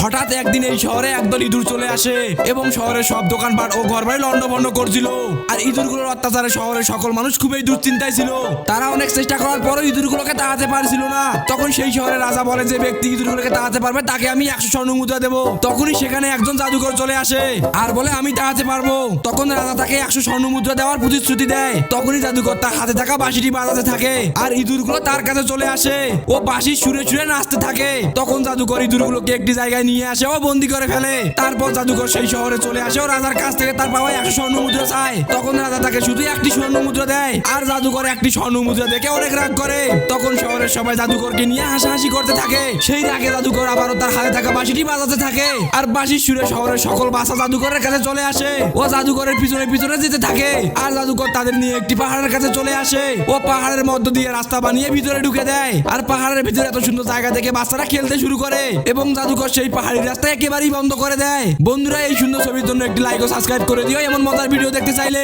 হঠাৎ একদিন এই শহরে একদল ইঁদুর চলে আসে এবং শহরের সব দোকানপাট ও ঘরবাড়ি লন্ডভন্ড করছিল। আর ইঁদুরগুলোর অত্যাচারে শহরের সকল মানুষ খুবই দুশ্চিন্তায় ছিল। তারা অনেক চেষ্টা করার পরও ইঁদুরগুলোকে তাড়াতে পারছিল না। তখন সেই শহরের রাজা বলে, যে ব্যক্তি ইঁদুরগুলোকে তাড়াতে পারবে তাকে আমি 100 স্বর্ণ মুদ্রা দেবো। তখনই সেখানে একজন জাদুকর চলে আসে আর বলে, আমি তাড়াতে পারবো। তখন রাজা তাকে 100 স্বর্ণ মুদ্রা দেওয়ার প্রতিশ্রুতি দেয়। তখনই জাদুকর তার হাতে থাকা বাঁশিটি বাজাতে থাকে আর ইঁদুরগুলো তার কাছে চলে আসে ও বাঁশির সুরে সুরে নাচতে থাকে। তখন জাদুকর ইঁদুরগুলোকে একটি জায়গায় নিয়ে আসে ও বন্দি করে ফেলে। তারপর জাদুকর সেই শহরে চলে আসে ও রাজার কাছ থেকে তার পাওয়া 100 স্বর্ণ মুদ্রা চায়। তখন রাজা তাকে শুধু একটি স্বর্ণ মুদ্রা দেয় আর জাদুকর একটি স্বর্ণ মুদ্রা দেখে অনেক রাগ করে। তখন শহরের সবাই জাদুকরকে নিয়ে হাসাহাসি করতে থাকে। সেই রাগে জাদুকর আবারও তার হাতে থাকা বাঁশিটি বাজাতে থাকে আর বাঁশির সুরে শহরের সকল বাচ্চা জাদুকরের কাছে চলে আসে ও জাদুকরের পিছনে পিছনে যেতে থাকে। আর জাদুকর তাদের নিয়ে একটি পাহাড়ের কাছে চলে আসে ও পাহাড়ের মধ্য দিয়ে রাস্তা বানিয়ে ভিতরে ঢুকে দেয়। আর পাহাড়ের ভিতরে এত সুন্দর জায়গা দেখে বাচ্চারা খেলতে শুরু করে এবং জাদুকর সেই পাহাড়ি রাস্তা একেবারেই বন্ধ করে দেয়। বন্ধুরা, এই সুন্দর ছবির জন্য একটি লাইক ও সাবস্ক্রাইব করে দিও এমন মজার ভিডিও দেখতে চাইলে।